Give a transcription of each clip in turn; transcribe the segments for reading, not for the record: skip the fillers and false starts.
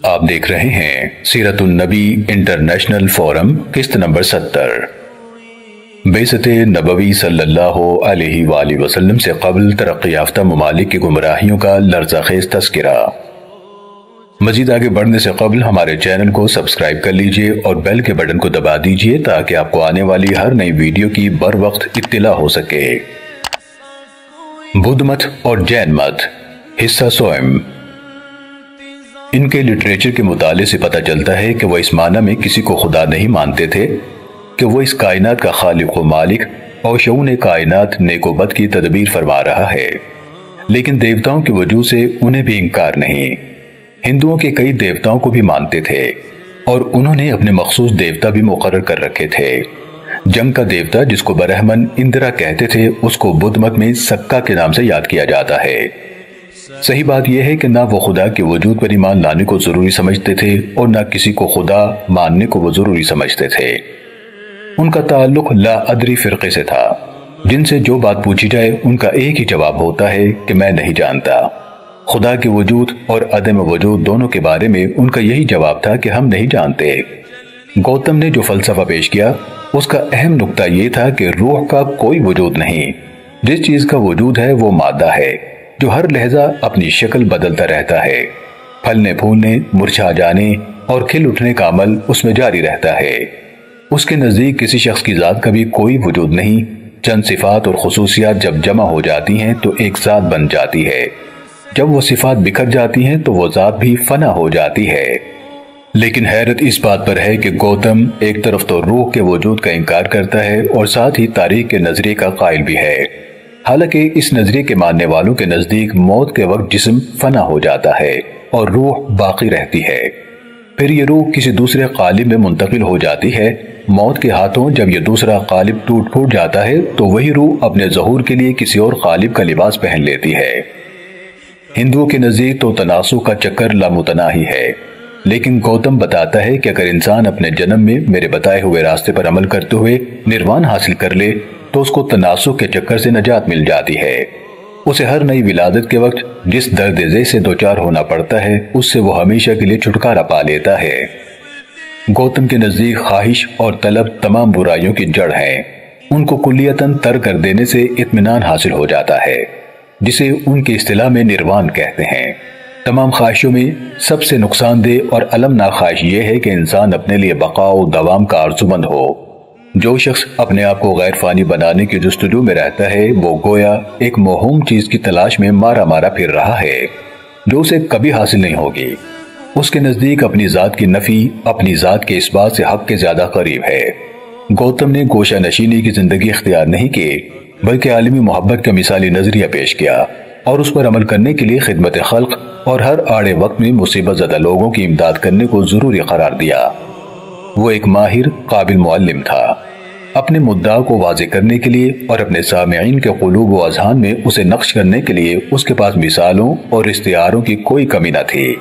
آپ دیکھ رہے ہیں سیرت النبی انٹرنیشنل فورم قسط نمبر 70۔ بعثت نبوی صلی اللہ علیہ وآلہ وسلم سے قبل ترقی یافتہ ممالک کی گمراہیوں کا لرزہ خیز تذکرہ۔ مزید آگے بڑھنے سے قبل ہمارے چینل کو سبسکرائب کر لیجئے اور بیل کے بٹن کو دبا دیجئے تاکہ آپ کو آنے والی ہر نئی ویڈیو کی بر وقت اطلاع ہو سکے۔ بدھ مت اور جین مت، حصہ سوئم۔ ان کے لٹریچر کے مطالعے سے پتہ چلتا ہے کہ وہ اس معنی میں کسی کو خدا نہیں مانتے تھے کہ وہ اس کائنات کا خالق و مالک اور شؤون کائنات نیک و بد کی تدبیر فرما رہا ہے، لیکن دیوتاؤں کے وجود سے انہیں بھی انکار نہیں۔ ہندوؤں کے کئی دیوتاؤں کو بھی مانتے تھے اور انہوں نے اپنے مخصوص دیوتا بھی مقرر کر رکھے تھے۔ جنگ کا دیوتا جس کو برہمن اندرا کہتے تھے، اس کو بدھ مت میں سکا کے نام سے یاد کیا جاتا ہے۔ صحیح بات یہ ہے کہ نہ وہ خدا کے وجود پر ایمان لانے کو ضروری سمجھتے تھے اور نہ کسی کو خدا ماننے کو وہ ضروری سمجھتے تھے۔ ان کا تعلق لا ادری فرقے سے تھا، جن سے جو بات پوچھی جائے ان کا ایک ہی جواب ہوتا ہے کہ میں نہیں جانتا۔ خدا کے وجود اور عدم وجود دونوں کے بارے میں ان کا یہی جواب تھا کہ ہم نہیں جانتے۔ گوتم نے جو فلسفہ پیش کیا اس کا اہم نقطہ یہ تھا کہ روح کا کوئی وجود نہیں۔ جس چیز کا وجود ہے وہ مادہ ہے جو ہر لحظہ اپنی شکل بدلتا رہتا ہے۔ پھلنے پھولنے، مرجھا جانے اور کھل اٹھنے کا عمل اس میں جاری رہتا ہے۔ اس کے نزدیک کسی شخص کی ذات کا بھی کوئی وجود نہیں۔ چند صفات اور خصوصیات جب جمع ہو جاتی ہیں تو ایک ذات بن جاتی ہے۔ جب وہ صفات بکھر جاتی ہیں تو وہ ذات بھی فنا ہو جاتی ہے۔ لیکن حیرت اس بات پر ہے کہ گوتم ایک طرف تو روح کے وجود کا انکار کرتا ہے اور ساتھ ہی تاریخ کے نظریے کا قائل بھی ہے، حالانکہ اس نظریے کے ماننے والوں کے نزدیک موت کے وقت جسم فنا ہو جاتا ہے اور روح باقی رہتی ہے۔ پھر یہ روح کسی دوسرے قالب میں منتقل ہو جاتی ہے۔ موت کے ہاتھوں جب یہ دوسرا قالب ٹوٹ پھوٹ جاتا ہے تو وہی روح اپنے ظہور کے لیے کسی اور قالب کا لباس پہن لیتی ہے۔ ہندوؤں کے نزدیک تو تناسخ کا چکر لامتناہی ہے، لیکن گوتم بتاتا ہے کہ اگر انسان اپنے جنم میں میرے بتائے ہوئے راستے پر عمل کرتے ہوئے نروان حاصل کر لے تو اس کو تناسخ کے چکر سے نجات مل جاتی ہے۔ اسے ہر نئی ولادت کے وقت جس درد ذیل سے دوچار ہونا پڑتا ہے اس سے وہ ہمیشہ کے لیے چھٹکارا پا لیتا ہے۔ گوتم کے نزدیک خواہش اور طلب تمام برائیوں کی جڑ ہیں۔ ان کو کلیتاً ترک کر دینے سے اطمینان حاصل ہو جاتا ہے، جسے ان کی اصطلاح میں نروان کہتے ہیں۔ تمام خواہشوں میں سب سے نقصان دہ اور المناک خواہش یہ ہے کہ انسان اپنے لیے بقا و دوام کا آرزومند ہو۔ جو شخص اپنے آپ کو غیر فانی بنانے کی جستجو میں رہتا ہے وہ گویا ایک موہوم چیز کی تلاش میں مارا مارا پھر رہا ہے جو اسے کبھی حاصل نہیں ہوگی۔ اس کے نزدیک اپنی ذات کی نفی اپنی ذات کے اس بات سے حق کے زیادہ قریب ہے۔ گوتم نے گوشہ نشینی کی زندگی اختیار نہیں کی بلکہ عالمی محبت کا مثالی نظریہ پیش کیا اور اس پر عمل کرنے کے لیے خدمت خلق اور ہر آڑے وقت میں مصیبت زدہ لوگوں کی امداد کرنے کو ضروری قرار دیا۔ وہ ایک ماہر قابل معلم تھا۔ اپنے مدعا کو واضح کرنے کے لیے اور اپنے سامعین کے قلوب و اذہان میں اسے نقش کرنے کے لیے اس کے پاس مثالوں اور استعاروں کی کوئی کمی نہ تھی۔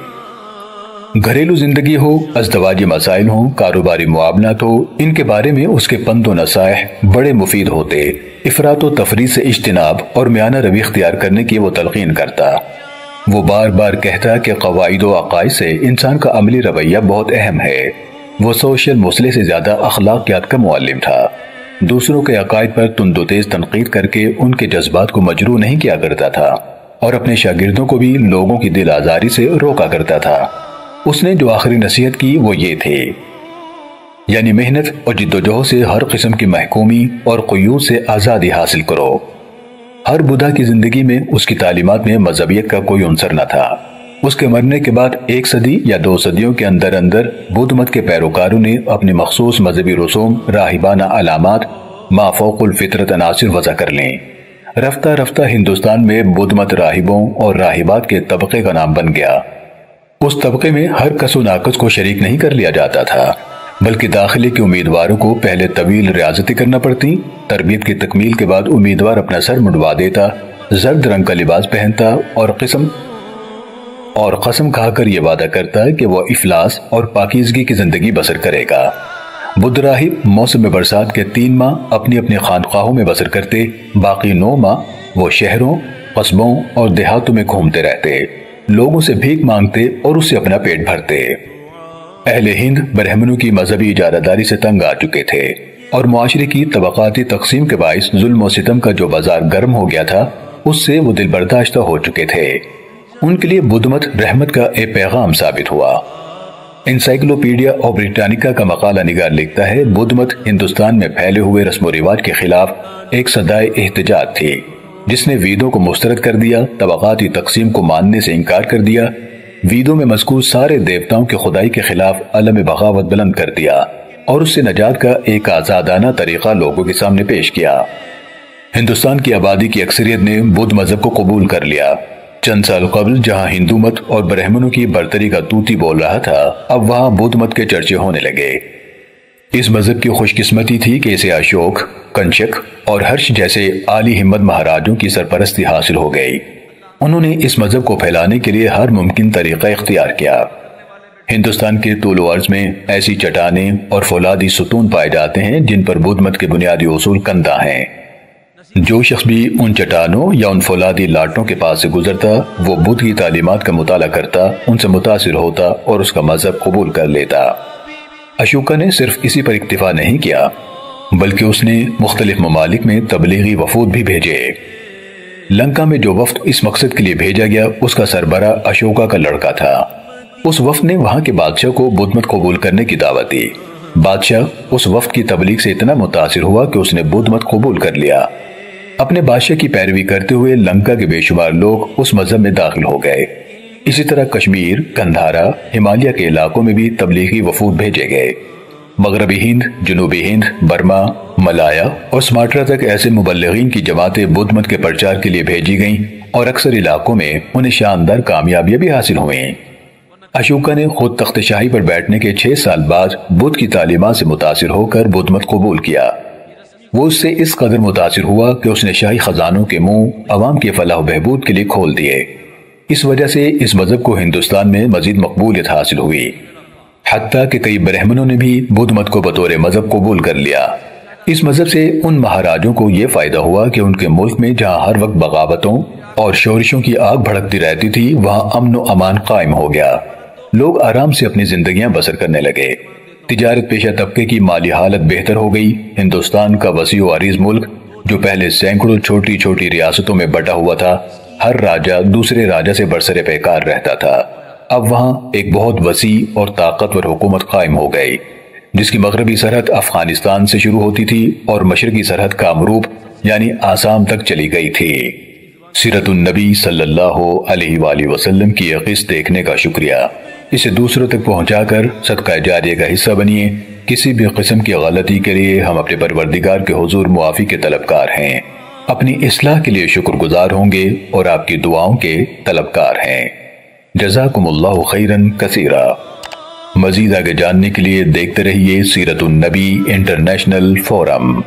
گھریلو زندگی ہو، ازدواجی مسائل ہوں، کاروباری معاملات ہو، ان کے بارے میں اس کے پند و نصائح بڑے مفید ہوتے۔ افراط و تفریط سے اجتناب اور میانہ روی اختیار کرنے کی وہ تلقین کرتا۔ وہ بار بار کہتا کہ قواعد و عقائد سے انسان کا عملی رویہ بہت اہم ہے۔ وہ سوشل مسئلے سے زیادہ اخلاقیات کا معلم تھا۔ دوسروں کے عقائد پر تند و تیز تنقید کر کے ان کے جذبات کو مجروح نہیں کیا کرتا تھا اور اپنے شاگردوں کو بھی لوگوں کی دل آزاری سے روکا کرتا تھا۔ اس نے جو آخری نصیحت کی وہ یہ تھی، یعنی محنت اور جدوجہد سے ہر قسم کی محکومی اور قیود سے آزادی حاصل کرو۔ ہر بدھا کی زندگی میں اس کی تعلیمات میں مذہبیت کا کوئی عنصر نہ تھا۔ اس کے مرنے کے بعد 1 صدی یا 2 صدیوں کے اندر بدھ مت کے پیروکاروں نے اپنے مخصوص مذہبی رسوم، راہبانہ علامات، ما فوق الفطرت عناصر وضع کر لیں۔ رفتہ رفتہ ہندوستان میں بدھ مت راہبوں اور راہبات کے طبقے کا نام بن گیا۔ اس طبقے میں ہر کس و ناقص کو شریک نہیں کر لیا جاتا تھا، بلکہ داخلے کے امیدواروں کو پہلے طویل ریاضتیں کرنا پڑتی۔ تربیت کی تکمیل کے بعد امیدوار اپنا سر منڈوا دیتا، زرد رنگ کا لباس پہنتا اور قسم کھا کر یہ وعدہ کرتا ہے کہ وہ افلاس اور پاکیزگی کی زندگی بسر کرے گا۔ بدھ راہب موسم برسات کے 3 ماہ اپنی اپنی خانقاہوں میں بسر کرتے، باقی 9 ماہ وہ شہروں، قصبوں اور دیہاتوں میں گھومتے رہتے، لوگوں سے بھیک مانگتے اور اس سے اپنا پیٹ بھرتے۔ اہل ہند برہمنوں کی مذہبی اجارہ داری سے تنگ آ چکے تھے اور معاشرے کی طبقاتی تقسیم کے باعث ظلم و ستم کا جو بازار گرم ہو گیا تھا اس سے وہ دل برداشتہ ہو چکے تھے۔ ان کے لیے بدھ مت رحمت کا ایک پیغام ثابت ہوا۔ انسائکلوپیڈیا اور بریٹانیکا کا مقالہ نگار لکھتا ہے بدھ مت ہندوستان میں پھیلے ہوئے رسم و رواج کے خلاف ایک صدائے احتجاج تھی، جس نے ویدوں کو مسترد کر دیا، طبقاتی تقسیم کو ماننے سے انکار کر دیا، ویدوں میں مذکور سارے دیوتاؤں کی خدائی کے خلاف علم بغاوت بلند کر دیا اور اس سے نجات کا ایک آزادانہ طریقہ لوگوں کے سامنے پیش کیا۔ ہندوستان کی آبادی کی اکثریت نے بدھ مذہب کو قبول کر لیا۔ چند سال قبل جہاں ہندو مت اور برہمنوں کی برتری کا طوطی بول رہا تھا، اب وہاں بدھ مت کے چرچے ہونے لگے۔ اس مذہب کی خوش قسمتی تھی کہ اسے اشوک، کنشک اور ہرش جیسے عالی ہمت مہاراجوں کی سرپرستی حاصل ہو گئی۔ انہوں نے اس مذہب کو پھیلانے کے لیے ہر ممکن طریقہ اختیار کیا۔ ہندوستان کے طول و عرض میں ایسی چٹانیں اور فولادی ستون پائے جاتے ہیں جن پر بدھ مت کے بنیادی اصول کندہ ہیں۔ جو شخص بھی ان چٹانوں یا ان فولادی لاٹوں کے پاس سے گزرتا وہ بدھ کی تعلیمات کا مطالعہ کرتا، ان سے متاثر ہوتا اور اس کا مذہب قبول کر لیتا۔ اشوکا نے صرف اسی پر اکتفا نہیں کیا بلکہ اس نے مختلف ممالک میں تبلیغی وفود بھی بھیجے۔ لنکا میں جو وفد اس مقصد کے لیے بھیجا گیا اس کا سربراہ اشوکا کا لڑکا تھا۔ اس وفد نے وہاں کے بادشاہ کو بدھ مت قبول کرنے کی دعوت دی۔ بادشاہ اس وفد کی تبلیغ سے اتنا متاثر ہوا کہ اس نے بدھ مت قبول کر لیا۔ اپنے بادشاہ کی پیروی کرتے ہوئے لنکا کے بے شمار لوگ اس مذہب میں داخل ہو گئے۔ اسی طرح کشمیر، کندھارا، ہمالیہ کے علاقوں میں بھی تبلیغی وفود بھیجے گئے۔ مغربی ہند، جنوبی ہند، برما، ملایا اور سماٹرا تک ایسے مبلغین کی جماعتیں بدھ مت کے پرچار کے لیے بھیجی گئیں اور اکثر علاقوں میں انہیں شاندار کامیابیاں بھی حاصل ہوئیں۔ اشوکا نے خود تخت شاہی پر بیٹھنے کے 6 سال بعد بدھ کی تعلیمات سے متاثر ہو کر بدھ مت قبول کیا۔ وہ اس سے اس قدر متاثر ہوا کہ اس نے شاہی خزانوں کے منہ عوام کی فلاح و بہبود کے لیے کھول دیے۔ اس وجہ سے اس مذہب کو ہندوستان میں مزید مقبولیت حاصل ہوئی، حتیٰ کہ کئی برہمنوں نے بھی بدھ مت کو بطور مذہب قبول کر لیا۔ اس مذہب سے ان مہاراجوں کو یہ فائدہ ہوا کہ ان کے ملک میں جہاں ہر وقت بغاوتوں اور شورشوں کی آگ بھڑکتی رہتی تھی وہاں امن و امان قائم ہو گیا۔ لوگ آرام سے اپنی زندگیاں بسر کرنے لگے۔ تجارت پیشہ طبقے کی مالی حالت بہتر ہو گئی۔ ہندوستان کا وسیع و عریض ملک جو پہلے سینکڑوں چھوٹی چھوٹی ریاستوں میں بٹا ہوا تھا، ہر راجہ دوسرے راجہ سے برسر پیکار رہتا تھا، اب وہاں ایک بہت وسیع اور طاقتور حکومت قائم ہو گئی، جس کی مغربی سرحد افغانستان سے شروع ہوتی تھی اور مشرقی سرحد کامروپ یعنی آسام تک چلی گئی تھی۔ سیرت النبی صلی اللہ علیہ وآلہ وسلم کی یہ قسط دیکھنے کا شکریہ۔ اسے دوسروں تک پہنچا کر صدقہ جاریہ کا حصہ بنیے۔ کسی بھی قسم کی غلطی کے لیے ہم اپنے پروردگار کے حضور معافی کے طلبکار ہیں، اپنی اصلاح کے لیے شکر گزار ہوں گے اور آپ کی دعاؤں کے طلبکار ہیں۔ جزاکم اللہ خیرن کثیرا۔ مزید آگے جاننے کے لیے دیکھتے رہیے سیرت النبی انٹرنیشنل فورم۔